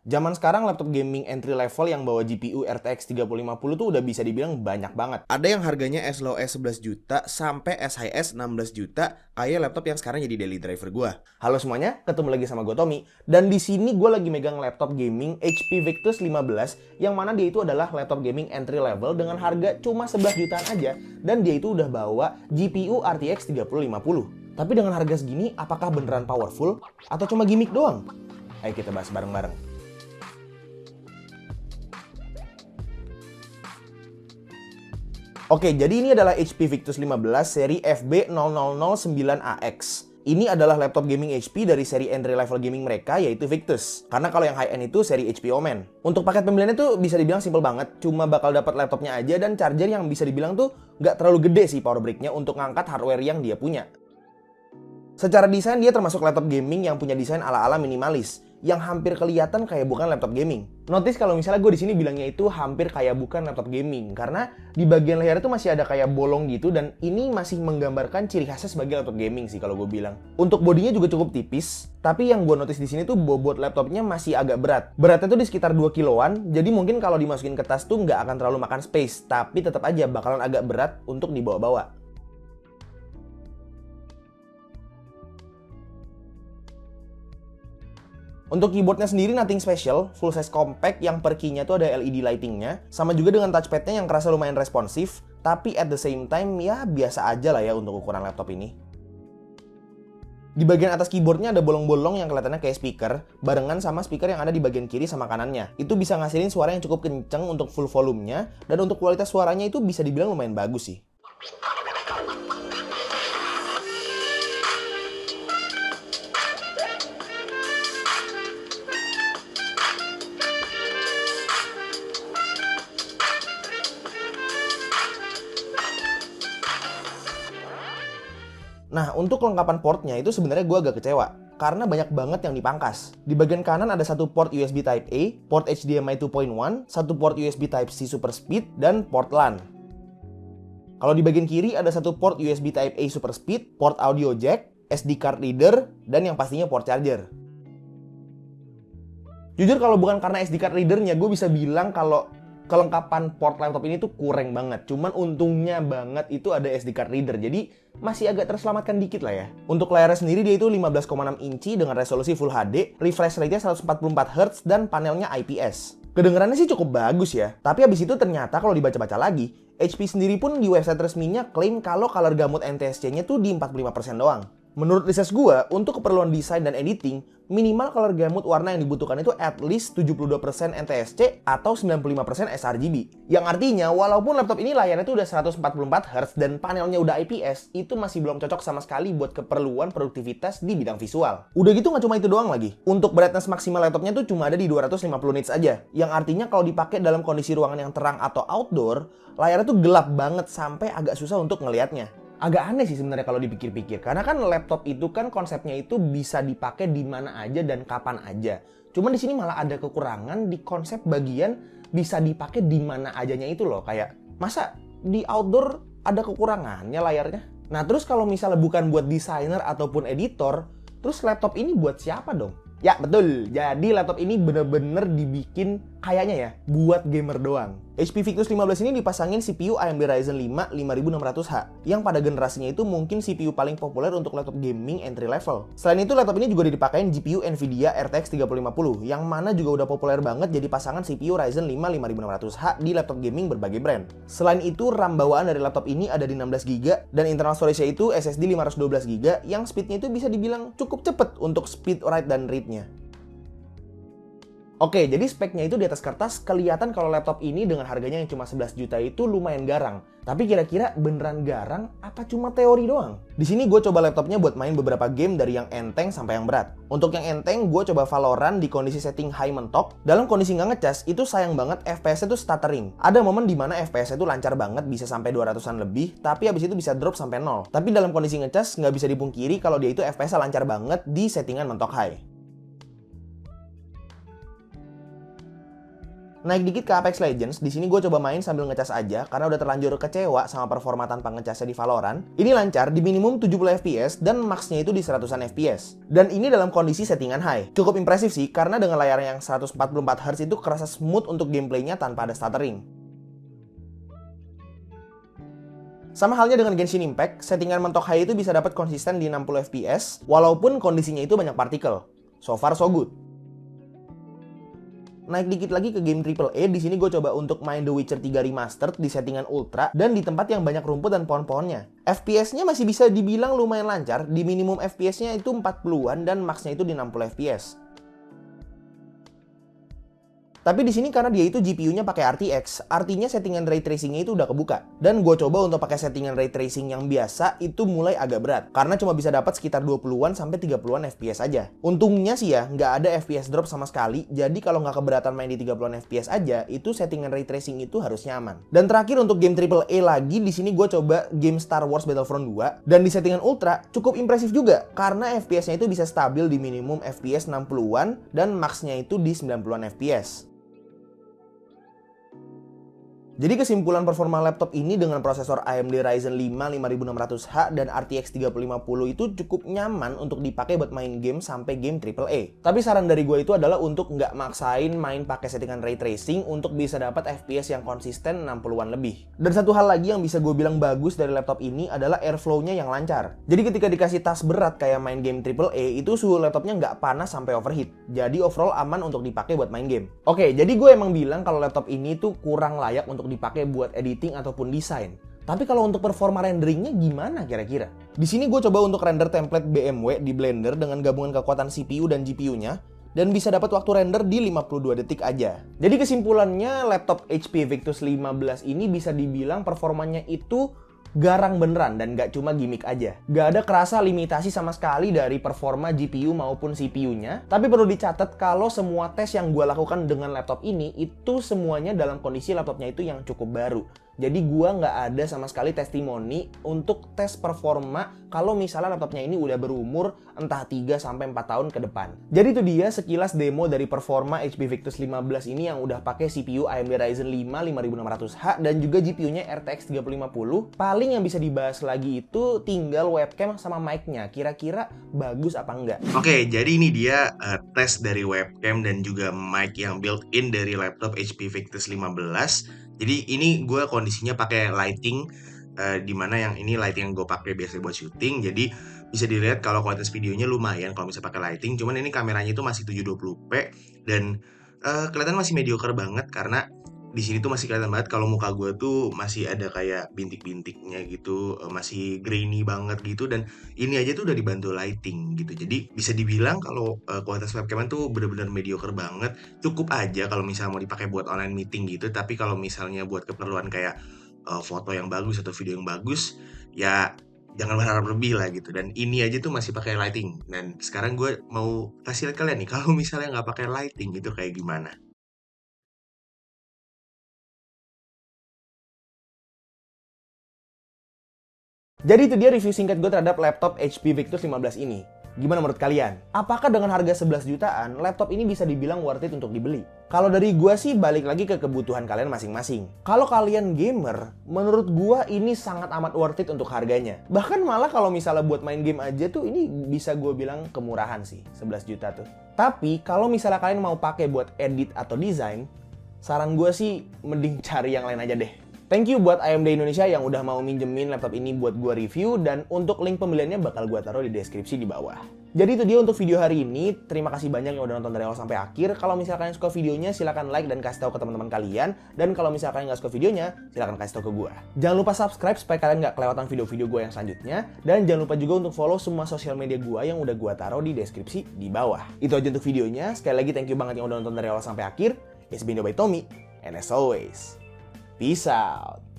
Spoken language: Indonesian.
Zaman sekarang laptop gaming entry level yang bawa GPU RTX 3050 tuh udah bisa dibilang banyak banget. Ada yang harganya as low as 11 juta sampai as high as 16 juta, kayak laptop yang sekarang jadi daily driver gua. Halo semuanya, ketemu lagi sama gue Tommy. Dan di sini gue lagi megang laptop gaming HP Victus 15 yang mana dia itu adalah laptop gaming entry level dengan harga cuma 11 jutaan aja, dan dia itu udah bawa GPU RTX 3050. Tapi dengan harga segini, apakah beneran powerful atau cuma gimmick doang? Ayo kita bahas bareng-bareng. Oke, jadi ini adalah HP Victus 15 seri FB0009AX. Ini adalah laptop gaming HP dari seri entry level gaming mereka, yaitu Victus. Karena kalau yang high-end itu seri HP Omen. Untuk paket pembeliannya tuh bisa dibilang simple banget. Cuma bakal dapat laptopnya aja dan charger yang bisa dibilang tuh nggak terlalu gede sih power brick-nya untuk ngangkat hardware yang dia punya. Secara desain dia termasuk laptop gaming yang punya desain ala-ala minimalis, yang hampir kelihatan kayak bukan laptop gaming. Notice kalau misalnya gue di sini bilangnya itu hampir kayak bukan laptop gaming, karena di bagian layar itu masih ada kayak bolong gitu, dan ini masih menggambarkan ciri khasnya sebagai laptop gaming sih kalau gue bilang. Untuk bodinya juga cukup tipis, tapi yang gue notice di sini tuh bobot laptopnya masih agak berat. Beratnya tuh di sekitar 2 kiloan, jadi mungkin kalau dimasukin ke tas tuh nggak akan terlalu makan space, tapi tetap aja bakalan agak berat untuk dibawa-bawa. Untuk keyboardnya sendiri nothing special, full size compact yang per key-nya tuh ada LED lighting-nya, sama juga dengan touchpad-nya yang kerasa lumayan responsif, tapi at the same time ya biasa aja lah ya untuk ukuran laptop ini. Di bagian atas keyboardnya ada bolong-bolong yang kelihatannya kayak speaker, barengan sama speaker yang ada di bagian kiri sama kanannya. Itu bisa ngasilin suara yang cukup kenceng untuk full volume-nya, dan untuk kualitas suaranya itu bisa dibilang lumayan bagus sih. Nah, untuk kelengkapan portnya itu sebenarnya gue agak kecewa, karena banyak banget yang dipangkas. Di bagian kanan ada satu port USB Type-A, port HDMI 2.1, satu port USB Type-C Super Speed, dan port LAN. Kalau di bagian kiri ada satu port USB Type-A Super Speed, port audio jack, SD card reader, dan yang pastinya port charger. Jujur kalau bukan karena SD card readernya, gue bisa bilang kalau kelengkapan port laptop ini tuh kurang banget. Cuman untungnya banget itu ada SD card reader, jadi masih agak terselamatkan dikit lah ya. Untuk layarnya sendiri dia itu 15,6 inci dengan resolusi Full HD, refresh rate-nya 144 Hz, dan panelnya IPS. Kedengarannya sih cukup bagus ya, tapi abis itu ternyata kalau dibaca-baca lagi, HP sendiri pun di website resminya klaim kalau color gamut NTSC-nya tuh di 45% doang. Menurut research gue, untuk keperluan desain dan editing, minimal color gamut warna yang dibutuhkan itu at least 72% NTSC atau 95% sRGB. Yang artinya, walaupun laptop ini layarnya itu udah 144 Hz dan panelnya udah IPS, itu masih belum cocok sama sekali buat keperluan produktivitas di bidang visual. Udah gitu nggak cuma itu doang lagi. Untuk brightness maksimal laptopnya tuh cuma ada di 250 nits aja. Yang artinya kalau dipakai dalam kondisi ruangan yang terang atau outdoor, layarnya tuh gelap banget sampai agak susah untuk ngelihatnya. Agak aneh sih sebenarnya kalau dipikir-pikir, karena kan laptop itu kan konsepnya itu bisa dipakai di mana aja dan kapan aja. Cuman di sini malah ada kekurangan di konsep bagian bisa dipakai di mana ajanya itu loh, kayak masa di outdoor ada kekurangannya layarnya. Nah, terus kalau misalnya bukan buat desainer ataupun editor, terus laptop ini buat siapa dong? Ya betul, jadi laptop ini bener-bener dibikin kayaknya ya buat gamer doang. HP Victus 15 ini dipasangin CPU AMD Ryzen 5 5600H, yang pada generasinya itu mungkin CPU paling populer untuk laptop gaming entry level. Selain itu, laptop ini juga dipakein GPU Nvidia RTX 3050, yang mana juga udah populer banget jadi pasangan CPU Ryzen 5 5600H di laptop gaming berbagai brand. Selain itu, RAM bawaan dari laptop ini ada di 16GB, dan internal storage-nya itu SSD 512GB, yang speednya itu bisa dibilang cukup cepet untuk speed write dan read-nya. Oke, jadi speknya itu di atas kertas kelihatan kalau laptop ini dengan harganya yang cuma 11 juta itu lumayan garang. Tapi kira-kira beneran garang apa cuma teori doang? Di sini gue coba laptopnya buat main beberapa game dari yang enteng sampai yang berat. Untuk yang enteng, gue coba Valorant di kondisi setting high mentok. Dalam kondisi nggak ngecas, itu sayang banget FPS-nya tuh stuttering. Ada momen dimana FPS-nya tuh lancar banget, bisa sampai 200-an lebih, tapi abis itu bisa drop sampai 0. Tapi dalam kondisi ngecas, nggak bisa dipungkiri kalau dia itu FPS-nya lancar banget di settingan mentok high. Naik dikit ke Apex Legends, di sini gue coba main sambil ngecas aja karena udah terlanjur kecewa sama performa tanpa ngecasnya di Valorant. Ini lancar di minimum 70 fps dan max-nya itu di 100-an fps. Dan ini dalam kondisi settingan high. Cukup impresif sih karena dengan layar yang 144Hz itu kerasa smooth untuk gameplaynya tanpa ada stuttering. Sama halnya dengan Genshin Impact, settingan mentok high itu bisa dapat konsisten di 60 fps walaupun kondisinya itu banyak partikel. So far so good. Naik dikit lagi ke game AAA, di sini gue coba untuk main The Witcher 3 Remastered di settingan ultra dan di tempat yang banyak rumput dan pohon-pohonnya. FPS-nya masih bisa dibilang lumayan lancar, di minimum FPS-nya itu 40-an dan max-nya itu di 60 FPS. Tapi di sini karena dia itu GPU-nya pakai RTX, artinya settingan ray tracing-nya itu udah kebuka. Dan gue coba untuk pakai settingan ray tracing yang biasa itu mulai agak berat, karena cuma bisa dapat sekitar 20-an sampai 30-an FPS aja. Untungnya sih ya, nggak ada FPS drop sama sekali, jadi kalau nggak keberatan main di 30-an FPS aja, itu settingan ray tracing itu harusnya aman. Dan terakhir untuk game AAA lagi, di sini gue coba game Star Wars Battlefront 2, dan di settingan ultra cukup impresif juga, karena FPS-nya itu bisa stabil di minimum FPS 60-an dan max-nya itu di 90-an FPS. Jadi kesimpulan performa laptop ini dengan prosesor AMD Ryzen 5 5600H dan RTX 3050 itu cukup nyaman untuk dipakai buat main game sampai game AAA. Tapi saran dari gue itu adalah untuk nggak maksain main pakai settingan ray tracing untuk bisa dapat FPS yang konsisten 60-an lebih. Dan satu hal lagi yang bisa gue bilang bagus dari laptop ini adalah airflow-nya yang lancar. Jadi ketika dikasih tas berat kayak main game AAA, itu suhu laptopnya nggak panas sampai overheat. Jadi overall aman untuk dipakai buat main game. Oke, jadi gue emang bilang kalau laptop ini tuh kurang layak untuk dipakai buat editing ataupun desain. Tapi kalau untuk performa renderingnya gimana kira-kira? Di sini gue coba untuk render template BMW di Blender dengan gabungan kekuatan CPU dan GPU-nya dan bisa dapat waktu render di 52 detik aja. Jadi kesimpulannya laptop HP Victus 15 ini bisa dibilang performanya itu garang beneran dan gak cuma gimmick aja. Gak ada kerasa limitasi sama sekali dari performa GPU maupun CPU-nya. Tapi perlu dicatat kalau semua tes yang gue lakukan dengan laptop ini itu semuanya dalam kondisi laptopnya itu yang cukup baru. Jadi gue nggak ada sama sekali testimoni untuk tes performa kalau misalnya laptopnya ini udah berumur entah 3-4 tahun ke depan. Jadi itu dia sekilas demo dari performa HP Victus 15 ini yang udah pakai CPU AMD Ryzen 5 5600H dan juga GPU-nya RTX 3050. Paling yang bisa dibahas lagi itu tinggal webcam sama mic-nya. Kira-kira bagus apa enggak? Oke, jadi ini dia tes dari webcam dan juga mic yang built-in dari laptop HP Victus 15. Jadi ini gue kondisinya pakai lighting, di mana yang ini lighting yang gue pakai biasa buat syuting. Jadi bisa dilihat kalau kualitas videonya lumayan kalau misalnya pakai lighting. Cuman ini kameranya itu masih 720p dan kelihatan masih mediocre banget karena di sini tuh masih kelihatan banget kalau muka gue tuh masih ada kayak bintik-bintiknya gitu, masih grainy banget gitu, dan ini aja tuh udah dibantu lighting gitu. Jadi bisa dibilang kalau kualitas webcam tuh bener-bener mediocre banget. Cukup aja kalau misalnya mau dipakai buat online meeting gitu, tapi kalau misalnya buat keperluan kayak foto yang bagus atau video yang bagus, ya jangan berharap lebih lah gitu. Dan ini aja tuh masih pakai lighting. Dan sekarang gue mau kasih lihat kalian nih kalau misalnya nggak pakai lighting itu kayak gimana. Jadi itu dia review singkat gue terhadap laptop HP Victus 15 ini. Gimana menurut kalian? Apakah dengan harga 11 jutaan, laptop ini bisa dibilang worth it untuk dibeli? Kalau dari gue sih balik lagi ke kebutuhan kalian masing-masing. Kalau kalian gamer, menurut gue ini sangat amat worth it untuk harganya. Bahkan malah kalau misalnya buat main game aja tuh ini bisa gue bilang kemurahan sih, 11 juta tuh. Tapi kalau misalnya kalian mau pakai buat edit atau desain, saran gue sih mending cari yang lain aja deh. Thank you buat AMD Indonesia yang udah mau minjemin laptop ini buat gue review, dan untuk link pembeliannya bakal gue taruh di deskripsi di bawah. Jadi itu dia untuk video hari ini. Terima kasih banyak yang udah nonton dari awal sampai akhir. Kalau misalkan kalian suka videonya, silahkan like dan kasih tahu ke teman-teman kalian. Dan kalau misalkan kalian nggak suka videonya, silahkan kasih tahu ke gue. Jangan lupa subscribe supaya kalian nggak kelewatan video-video gue yang selanjutnya. Dan jangan lupa juga untuk follow semua sosial media gue yang udah gue taruh di deskripsi di bawah. Itu aja untuk videonya. Sekali lagi thank you banget yang udah nonton dari awal sampai akhir. It's been by Tommy. And as always, peace out.